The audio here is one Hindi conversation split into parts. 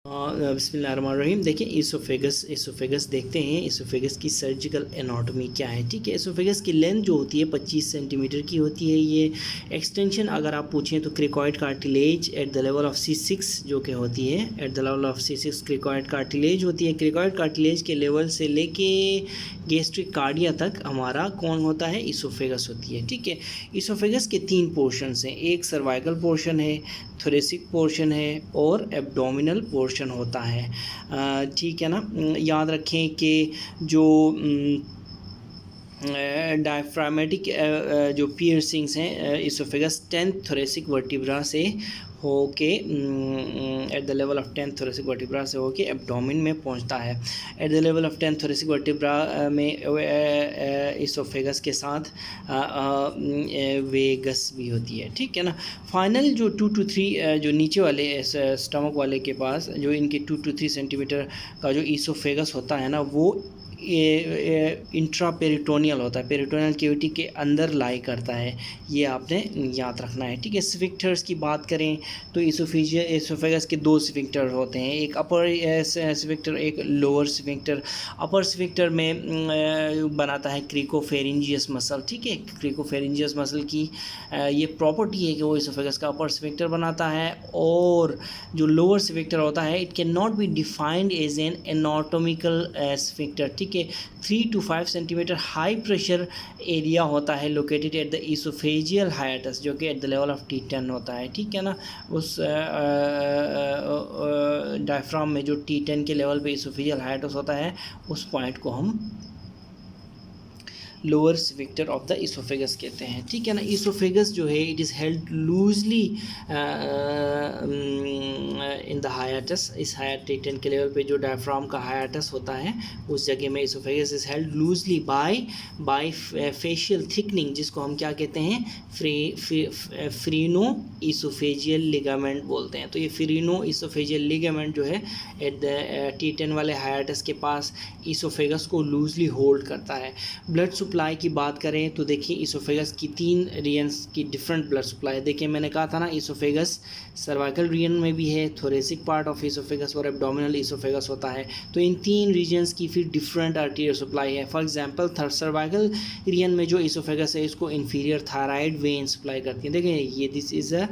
बिस्मिल्लाहिर्रहमानिर्रहीम। देखिए इसोफेगस देखते हैं इसोफेगस की सर्जिकल एनाटॉमी क्या है। ठीक है, इसोफेगस की लेंथ जो होती है 25 सेंटीमीटर की होती है। ये एक्सटेंशन अगर आप पूछें तो cricoid cartilage at the level of C6 जो कि होती है at the level of C6 cricoid cartilage होती है। क्रिकॉइड कार्टिलेज के लेवल से लेके गैस्ट्रिक कार्डिया तक हमारा कौन होता है, इसोफेगस होती है। ठीक है, इसोफेगस के 3 पोर्शंस हैं, एक सर्वाइकल पोर्शन है, थोरेसिक पोर्शन है और एब्डोमिनल पोर्शन होता है। ठीक है ना। याद रखें कि जो डायफ्रामेटिक जो पियर्सिंग्स हैं इसोफेगस 10th थोरेसिक वर्टिब्रा से होके at the level of 10th thoracic vertebra से होके एब्डोमिन में पहुंचता है। At the level of 10th thoracic vertebra में इसोफेगस के साथ वेगस भी होती है। ठीक है ना। फाइनल जो 2 to 3 जो नीचे वाले स्टमक वाले के पास जो इनके 2 to 3 सेंटीमीटर का जो इसोफेगस होता है ना, वो इंट्रा पेरिटोनियल होता है, पेरिटोनियल कैविटी के अंदर लाई करता है। ये आपने याद रखना है। ठीक है, स्फिंक्टर्स की बात करें तो इसोफेगस के 2 स्फिंक्टर होते हैं, एक अपर स्फिंक्टर, एक लोअर स्फिंक्टर। अपर स्फिंक्टर में बनाता है क्रिकोफेरिंजियस मसल। ठीक है, क्रिकोफेरिंजियस मसल की ये प्रॉपर्टी है कि वो इसोफेगस का अपर स्फिंक्टर बनाता है। और जो लोअर स्फिंक्टर होता है it can not be defined as an anatomical sphincter. ठीक है, 3 to 5 centimetre high pressure area होता है located at the oesophageal hiatus जो कि at the level of T10 होता है। ठीक है ना, उस डायफ्राम में जो T10 के लेवल पे इसोफेजियल हाइटस होता है उस पॉइंट को हम lower sphincter of the oesophagus कहते हैं। ठीक है ना। इसोफेगस जो है it is held loosely in the hiatus. इस T10 के लेवल पे जो डायफ्राम का हाइटस होता है उस जगह में oesophagus is held loosely by fascial thickening, जिसको हम क्या कहते हैं, फ्रीनो इसोफेजियल लिगामेंट बोलते हैं। तो ये फ्रीनो इसोफेजियल लिगामेंट जो है एट द T10 वाले हाइटस के पास इसोफेगस को लूजली होल्ड करता है। ब्लड सप्लाई की बात करें तो देखिए इसोफेगस की 3 रीजन्स की डिफरेंट ब्लड सप्लाई। देखिए मैंने कहा था ना, इसोफेगस सर्वाइकल रीजन में भी है, थोरेसिक पार्ट ऑफ इसोफेगस और एब्डोमिनल इसोफेगस होता है। तो इन 3 रीजन्स की फिर डिफरेंट आर्टीरियल सप्लाई है। फॉर एग्जांपल सर्वाइकल रीजन में जो इसोफेगस है इसको इंफीरियर थायराइड वेन सप्लाई करती है। देखिए ये दिस इज़ अ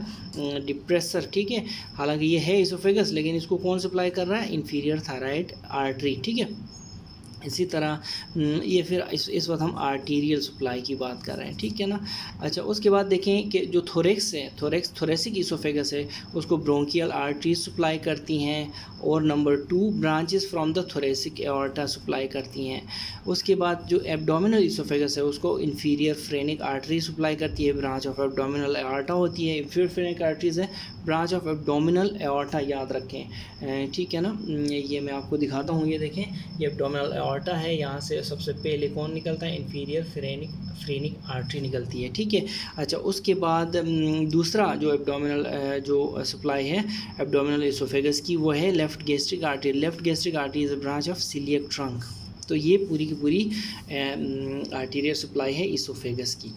डिप्रेसर। ठीक है, हालांकि ये है इसोफेगस लेकिन इसको कौन सप्लाई कर रहा है, इंफीरियर थायराइड आर्टरी। ठीक है, इसी तरह ये फिर इस वक्त हम आर्टीरियल सप्लाई की बात कर रहे हैं। ठीक है ना। अच्छा, उसके बाद देखें कि जो थोरेक्स है, थोरेसिक इसोफेगस है उसको ब्रोंकियल आर्टरीज सप्लाई करती हैं और number 2 branches from the thoracic aorta supply करती हैं। उसके बाद जो एब्डोमिनल इसोफेगस है उसको इंफीरियर फ्रेनिक आर्टरी सप्लाई करती है, ब्रांच ऑफ एब्डोमिनल एओर्टा होती है। इंफीरियर फ्रेनिक आर्टरीज है, ब्रांच ऑफ एब्डोमिनल एओर्टा, याद रखें। ठीक है ना, ये मैं आपको दिखाता हूँ। ये देखें, ये एब्डोमिनल एओर्टा है, यहाँ से सबसे पहले कौन निकलता है, इंफीरियर फ्रेनिक आर्टरी निकलती है। ठीक है। अच्छा, उसके बाद दूसरा जो एब्डोमिनल जो सप्लाई है एब्डोमिनल इसोफेगस की वो है left gastric artery. Left gastric artery is a branch of coeliac trunk. तो ये पूरी की पूरी आर्टीरियल सप्लाई है इसोफेगस की।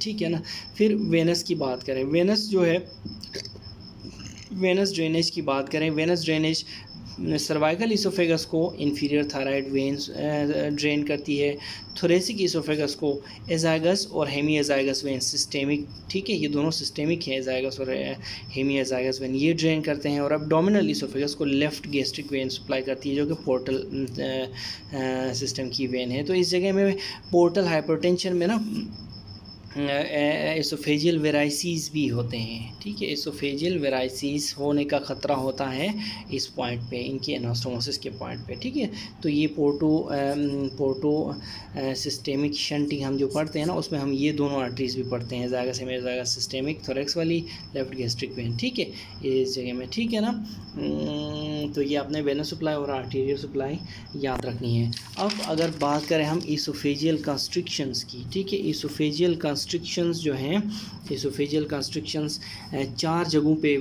ठीक है ना। फिर वेनस की बात करें, वेनस जो है, वेनस ड्रेनेज की बात करें, वेनस ड्रेनेज सर्वाइकल इसोफेगस को इंफीरियर थायराइड वेन्स ड्रेन करती है, थोरेसिक इसोफेगस को एजाइगस और हेमी एजाइगस वेन्स सिस्टेमिक। ठीक है, ये दोनों सिस्टेमिक हैं, एजाइगस और हेमी एजाइगस वेन ये ड्रेन करते हैं। और एब्डोमिनल इसोफेगस को लेफ्ट गैस्ट्रिक वेन सप्लाई करती है जो कि पोर्टल सिस्टम की वेन है। तो इस जगह में पोर्टल हाइपरटेंशन में ना एसोफेजियल वेराइसीज़ भी होते हैं। ठीक है, एसोफेजियल वेराइसीज़ होने का ख़तरा होता है इस पॉइंट पे, इनकी एनास्टोमोसिस के पॉइंट पे। ठीक है, तो ये पोर्टो सिस्टेमिक शंटिंग हम जो पढ़ते हैं ना उसमें हम ये दोनों आर्टरीज भी पढ़ते हैं, ज़ायगस हेमी ज़ायगस सिस्टेमिक, थोरेक्स वाली, लेफ्ट गैस्ट्रिक वेन। ठीक है, इस जगह में। ठीक है ना। तो ये आपने वेनस सप्लाई और आर्टीरियल सप्लाई याद रखनी है। अब अगर बात करें हम इसोफेजियल कंस्ट्रिक्शंस की। ठीक है, इसोफेजियल कंस्ट्रिक्शंस जो हैं, इसोफेजियल कंस्ट्रिक्शंस 4 जगहों पे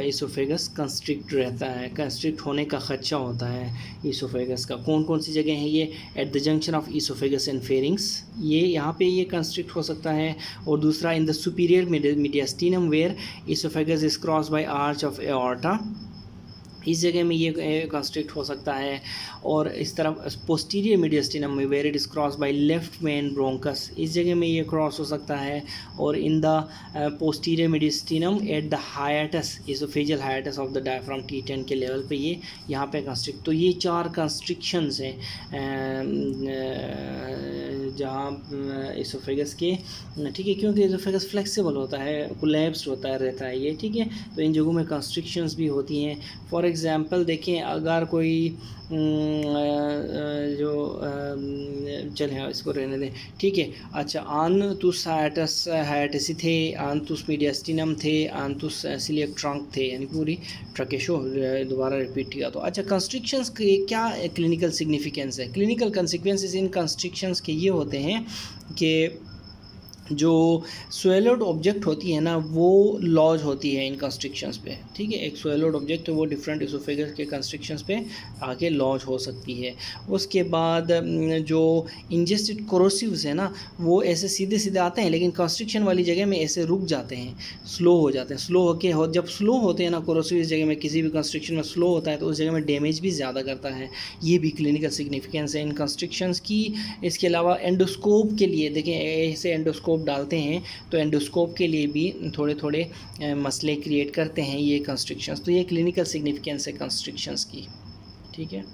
इसोफेगस कंस्ट्रिक्ट रहता है, कंस्ट्रिक्ट होने का खदशा होता है इसोफेगस का। कौन कौन सी जगह हैं ये, at the junction of oesophagus and pharynx, ये यहाँ पे ये कंस्ट्रिक्ट हो सकता है। और दूसरा in the superior mediastinum where oesophagus is cross by arch of aorta, इस जगह में ये कंस्ट्रिक्ट हो सकता है। और इस तरफ पोस्टीरियर मीडियस्टिनम में where it is cross by left main bronchus, इस जगह में ये क्रॉस हो सकता है। और in the posterior mediastinum at the hiatus oesophageal hiatus of the diaphragm T10 के लेवल पे ये यहाँ पे कंस्ट्रिक्ट। तो ये 4 कंस्ट्रिक्शंस हैं जहाँ इसोफेगस के, ठीक है, क्योंकि इसोफेगस फ्लेक्सिबल होता है, कोलैप्स्ड होता है रहता है ये, ठीक है। तो इन जगहों में कंस्ट्रिक्शंस भी होती हैं। फॉर एग्ज़ाम्पल देखें, अगर कोई जो चलें इसको रहने दें, ठीक है। अच्छा, आंतुस हाइएटस थे, आंतुस मीडियस्टिनम थे, आंतुस सिलियक ट्रंक थे, यानी पूरी ट्रकेशो दोबारा रिपीट किया। तो अच्छा, कंस्ट्रिक्शंस के क्या क्लिनिकल सिग्निफिकेंस है? क्लिनिकल कंसिक्वेंसेस इन कंस्ट्रिक्शंस के ये होते हैं कि जो स्वेलोड ऑब्जेक्ट होती है ना, वो लॉज होती है इन कंस्ट्रिक्शंस पे, ठीक है। एक स्वेलोड ऑब्जेक्ट है वो डिफरेंट इसोफेगस के कंस्ट्रिक्शंस पे आके लॉज हो सकती है। उसके बाद जो इंजेस्टेड कोरोसिव्स है ना, वो ऐसे सीधे सीधे आते हैं, लेकिन कंस्ट्रिक्शन वाली जगह में ऐसे रुक जाते हैं, स्लो हो जाते हैं। स्लो होके जब स्लो होते हैं ना कोरोसिव इस जगह में, किसी भी कंस्ट्रिक्शन में स्लो होता है तो उस जगह में डैमेज भी ज़्यादा करता है। ये भी क्लिनिकल सिग्निफिकेंस है इन कंस्ट्रिक्शंस की। इसके अलावा एंडोस्कोप के लिए देखें, ऐसे एंडोस्कोप डालते हैं तो एंडोस्कोप के लिए भी थोड़े थोड़े मसले क्रिएट करते हैं ये कंस्ट्रिक्शंस। तो ये क्लिनिकल सिग्निफिकेंस है कंस्ट्रिक्शंस की, ठीक है।